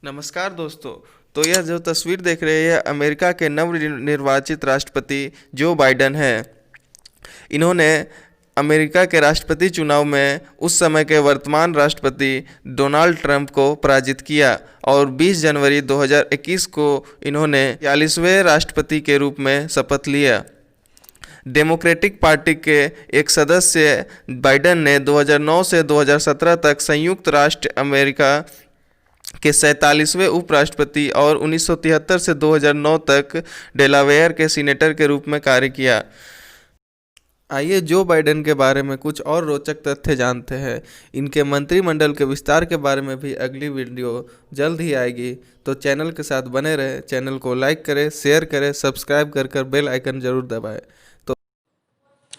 नमस्कार दोस्तों। तो यह जो तस्वीर देख रहे हैं, अमेरिका के नवनिर्वाचित राष्ट्रपति जो बाइडन हैं। इन्होंने अमेरिका के राष्ट्रपति चुनाव में उस समय के वर्तमान राष्ट्रपति डोनाल्ड ट्रंप को पराजित किया और 20 जनवरी 2021 को इन्होंने 42वें राष्ट्रपति के रूप में शपथ लिया। डेमोक्रेटिक पार्टी के एक सदस्य बाइडन ने 2009 से 2017 तक संयुक्त राष्ट्र अमेरिका के 47वें उपराष्ट्रपति और 1973 से 2009 तक डेलावेयर के सीनेटर के रूप में कार्य किया। आइए जो बाइडन के बारे में कुछ और रोचक तथ्य जानते हैं। इनके मंत्रिमंडल के विस्तार के बारे में भी अगली वीडियो जल्द ही आएगी, तो चैनल के साथ बने रहें। चैनल को लाइक करें, शेयर करें, सब्सक्राइब कर बेल आइकन जरूर दबाएं।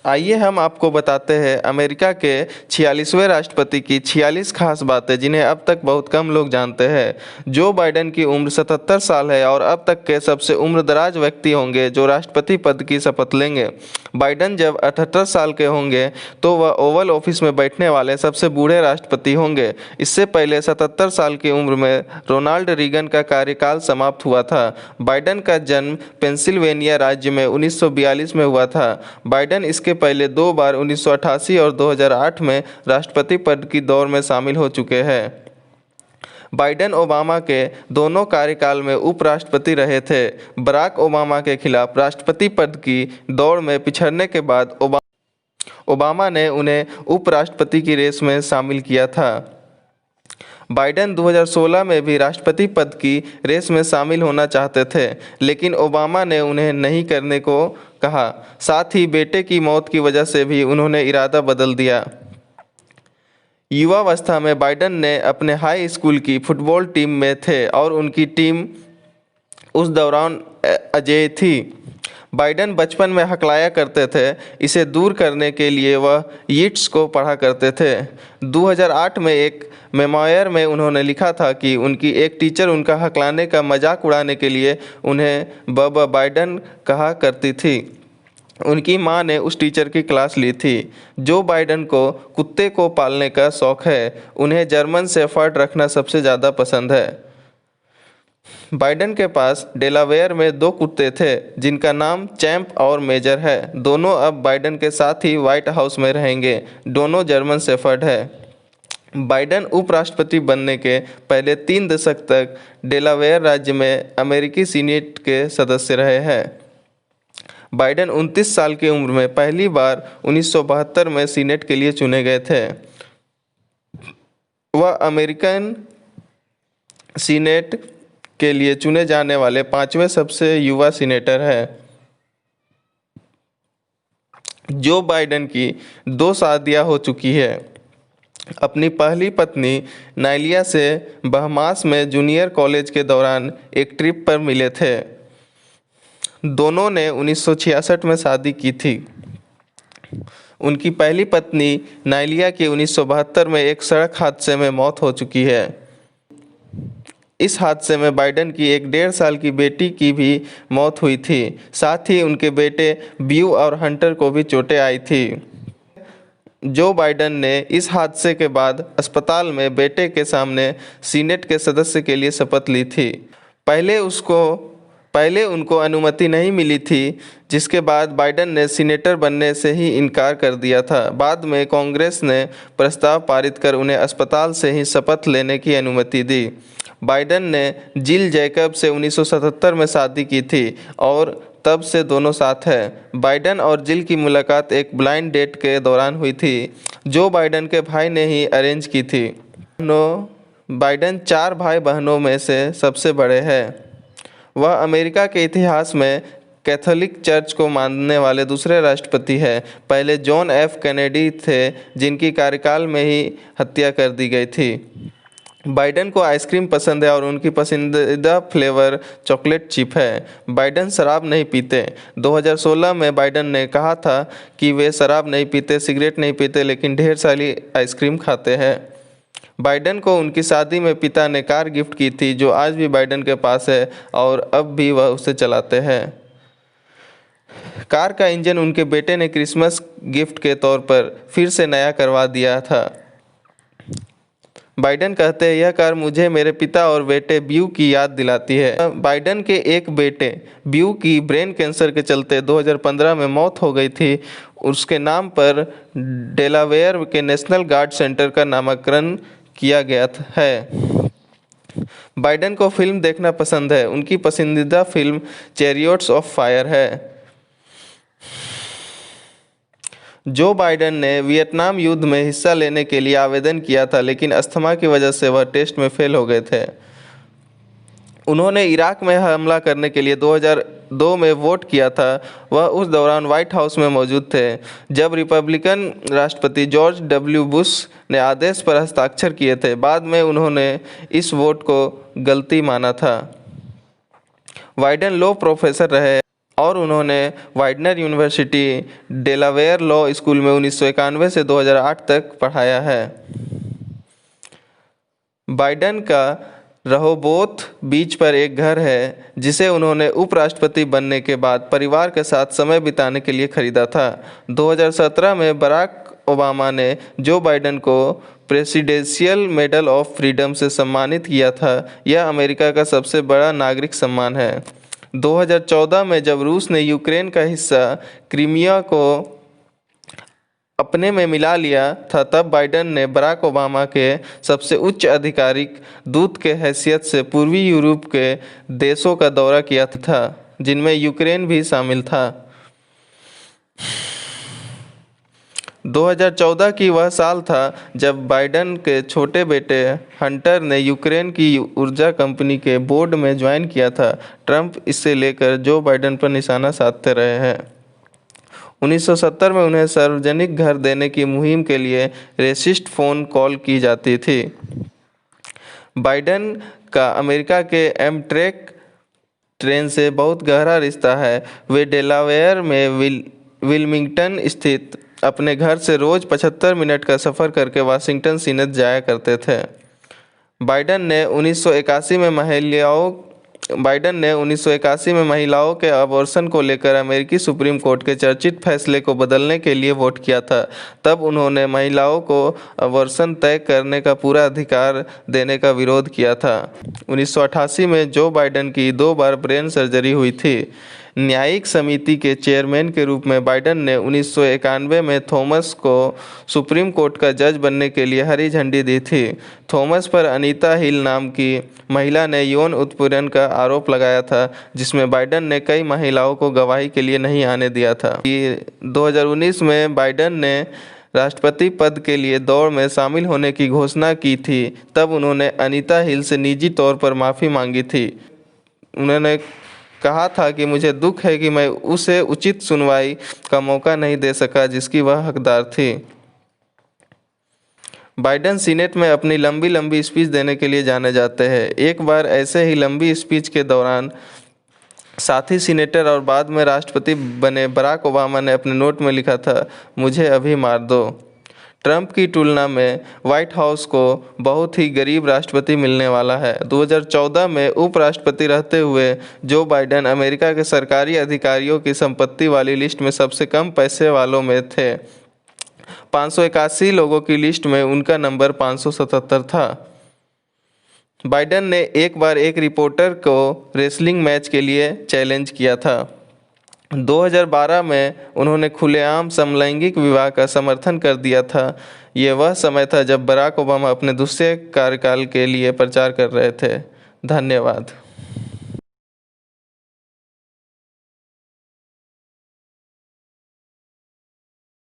आइए हम आपको बताते हैं अमेरिका के 46वें राष्ट्रपति की 46 खास बातें जिन्हें अब तक बहुत कम लोग जानते हैं। जो बाइडन की उम्र 77 साल है और अब तक के सबसे उम्रदराज व्यक्ति होंगे जो राष्ट्रपति पद की शपथ लेंगे। बाइडन जब 78 साल के होंगे तो वह ओवल ऑफिस में बैठने वाले सबसे बूढ़े राष्ट्रपति होंगे। इससे पहले 77 साल की उम्र में रोनाल्ड रीगन का कार्यकाल समाप्त हुआ था। बाइडन का जन्म पेंसिल्वेनिया राज्य में 1942 में हुआ था। बाइडन इसके पहले 2 बार 1988 और 2008 में राष्ट्रपति पद की दौड़ में शामिल हो चुके हैं। बाइडन ओबामा के दोनों कार्यकाल में उपराष्ट्रपति रहे थे। बराक ओबामा के खिलाफ राष्ट्रपति पद की दौड़ में पिछड़ने के बाद ओबामा ने उन्हें उपराष्ट्रपति की रेस में शामिल किया था। बाइडन 2016 में भी राष्ट्रपति पद की रेस में शामिल होना चाहते थे, लेकिन ओबामा ने उन्हें नहीं करने को कहा। साथ ही बेटे की मौत की वजह से भी उन्होंने इरादा बदल दिया। युवावस्था में बाइडन ने अपने हाई स्कूल की फुटबॉल टीम में थे और उनकी टीम उस दौरान अजेय थी। बाइडन बचपन में हकलाया करते थे। इसे दूर करने के लिए वह यीट्स को पढ़ा करते थे। 2008 में एक मेमोयर में उन्होंने लिखा था कि उनकी एक टीचर उनका हकलाने का मजाक उड़ाने के लिए उन्हें बब बाइडन कहा करती थी। उनकी मां ने उस टीचर की क्लास ली थी। जो बाइडन को कुत्ते को पालने का शौक है। उन्हें जर्मन शेफर्ड रखना सबसे ज़्यादा पसंद है। बाइडन के पास डेलावेयर में 2 कुत्ते थे जिनका नाम चैंप और मेजर है। दोनों अब बाइडन के साथ ही व्हाइट हाउस में रहेंगे। दोनों जर्मन शेफर्ड है। बाइडन उपराष्ट्रपति बनने के पहले 3 दशक तक डेलावेयर राज्य में अमेरिकी सीनेट के सदस्य रहे हैं। बाइडन 29 साल की उम्र में पहली बार 1972 में सीनेट के लिए चुने गए थे। वह अमेरिकन सीनेट के लिए चुने जाने वाले 5वें सबसे युवा सीनेटर हैं। जो बाइडन की 2 शादियां हो चुकी है। अपनी पहली पत्नी नाइलिया से बहमास में जूनियर कॉलेज के दौरान एक ट्रिप पर मिले थे। दोनों ने 1966 में शादी की थी। उनकी पहली पत्नी नाइलिया की 1972 में एक सड़क हादसे में मौत हो चुकी है। इस हादसे में बाइडन की एक 1.5 साल की बेटी की भी मौत हुई थी। साथ ही उनके बेटे ब्यू और हंटर को भी चोटें आई थी। जो बाइडन ने इस हादसे के बाद अस्पताल में बेटे के सामने सीनेट के सदस्य के लिए शपथ ली थी। पहले उनको अनुमति नहीं मिली थी, जिसके बाद बाइडन ने सीनेटर बनने से ही इनकार कर दिया था। बाद में कांग्रेस ने प्रस्ताव पारित कर उन्हें अस्पताल से ही शपथ लेने की अनुमति दी। बाइडन ने जिल जैकब से 1977 में शादी की थी और तब से दोनों साथ हैं। बाइडन और जिल की मुलाकात एक ब्लाइंड डेट के दौरान हुई थी, जो बाइडन के भाई ने ही अरेंज की थी। बाइडन 4 भाई बहनों में से सबसे बड़े हैं। वह अमेरिका के इतिहास में कैथोलिक चर्च को मानने वाले दूसरे राष्ट्रपति हैं। पहले जॉन एफ कैनेडी थे जिनकी कार्यकाल में ही हत्या कर दी गई थी। बाइडन को आइसक्रीम पसंद है और उनकी पसंदीदा फ्लेवर चॉकलेट चिप है। बाइडन शराब नहीं पीते। 2016 में बाइडन ने कहा था कि वे शराब नहीं पीते, सिगरेट नहीं पीते, लेकिन ढेर सारी आइसक्रीम खाते हैं। बाइडन को उनकी शादी में पिता ने कार गिफ्ट की थी, जो आज भी बाइडन के पास है और अब भी वह उसे चलाते हैं। कार का इंजन उनके बेटे ने क्रिसमस गिफ्ट के तौर पर फिर से नया करवा दिया था। बाइडेन कहते हैं, यह कार मुझे मेरे पिता और बेटे ब्यू की याद दिलाती है। बाइडेन के एक बेटे ब्यू की ब्रेन कैंसर के चलते 2015 में मौत हो गई थी। उसके नाम पर डेलावेयर के नेशनल गार्ड सेंटर का नामकरण किया गया है। बाइडेन को फिल्म देखना पसंद है। उनकी पसंदीदा फिल्म चैरियट्स ऑफ फायर है। जो बाइडेन ने वियतनाम युद्ध में हिस्सा लेने के लिए आवेदन किया था, लेकिन अस्थमा की वजह से वह टेस्ट में फेल हो गए थे। उन्होंने इराक में हमला करने के लिए 2002 में वोट किया था। वह उस दौरान व्हाइट हाउस में मौजूद थे जब रिपब्लिकन राष्ट्रपति जॉर्ज डब्ल्यू बुश ने आदेश पर हस्ताक्षर किए थे। बाद में उन्होंने इस वोट को गलती माना था। बाइडेन लॉ प्रोफेसर रहे और उन्होंने वाइडनर यूनिवर्सिटी डेलावेयर लॉ स्कूल में 1991 से 2008 तक पढ़ाया है। बाइडेन का रहोबोथ बीच पर एक घर है जिसे उन्होंने उपराष्ट्रपति बनने के बाद परिवार के साथ समय बिताने के लिए खरीदा था। 2017 में बराक ओबामा ने जो बाइडेन को प्रेसिडेंशियल मेडल ऑफ फ्रीडम से सम्मानित किया था। यह अमेरिका का सबसे बड़ा नागरिक सम्मान है। 2014 में जब रूस ने यूक्रेन का हिस्सा क्रीमिया को अपने में मिला लिया था, तब बाइडेन ने बराक ओबामा के सबसे उच्च आधिकारिक दूत के हैसियत से पूर्वी यूरोप के देशों का दौरा किया था, जिनमें यूक्रेन भी शामिल था। 2014 की वह साल था जब बाइडेन के छोटे बेटे हंटर ने यूक्रेन की ऊर्जा कंपनी के बोर्ड में ज्वाइन किया था। ट्रंप इससे लेकर जो बाइडेन पर निशाना साधते रहे हैं। 1970 में उन्हें सार्वजनिक घर देने की मुहिम के लिए रेसिस्ट फ़ोन कॉल की जाती थी। बाइडेन का अमेरिका के एमट्रैक ट्रेन से बहुत गहरा रिश्ता है। वे डेलावेयर में विल्मिंगटन स्थित अपने घर से रोज़ 75 मिनट का सफ़र करके वाशिंगटन सीनेट जाया करते थे। बाइडेन ने 1981 में महिलाओं के अबॉर्शन को लेकर अमेरिकी सुप्रीम कोर्ट के चर्चित फैसले को बदलने के लिए वोट किया था। तब उन्होंने महिलाओं को अबॉर्शन तय करने का पूरा अधिकार देने का विरोध किया था। 1988 में जो बाइडेन की 2 बार ब्रेन सर्जरी हुई थी। न्यायिक समिति के चेयरमैन के रूप में बाइडेन ने 1991 में थॉमस को सुप्रीम कोर्ट का जज बनने के लिए हरी झंडी दी थी। थॉमस पर अनीता हिल नाम की महिला ने यौन उत्पीड़न का आरोप लगाया था, जिसमें बाइडेन ने कई महिलाओं को गवाही के लिए नहीं आने दिया था। 2019 में बाइडेन ने राष्ट्रपति पद के लिए दौड़ में शामिल होने की घोषणा की थी। तब उन्होंने अनीता हिल से निजी तौर पर माफ़ी मांगी थी। उन्होंने कहा था कि मुझे दुख है कि मैं उसे उचित सुनवाई का मौका नहीं दे सका जिसकी वह हकदार थी। बाइडेन सीनेट में अपनी लंबी लंबी स्पीच देने के लिए जाने जाते हैं। एक बार ऐसे ही लंबी स्पीच के दौरान साथी सीनेटर और बाद में राष्ट्रपति बने बराक ओबामा ने अपने नोट में लिखा था, मुझे अभी मार दो। ट्रंप की तुलना में व्हाइट हाउस को बहुत ही गरीब राष्ट्रपति मिलने वाला है। 2014 में उपराष्ट्रपति रहते हुए जो बाइडेन अमेरिका के सरकारी अधिकारियों की संपत्ति वाली लिस्ट में सबसे कम पैसे वालों में थे। 581 लोगों की लिस्ट में उनका नंबर 577 था। बाइडेन ने एक बार एक रिपोर्टर को रेसलिंग मैच के लिए चैलेंज किया था। 2012 में उन्होंने खुलेआम समलैंगिक विवाह का समर्थन कर दिया था। ये वह समय था जब बराक ओबामा अपने दूसरे कार्यकाल के लिए प्रचार कर रहे थे। धन्यवाद।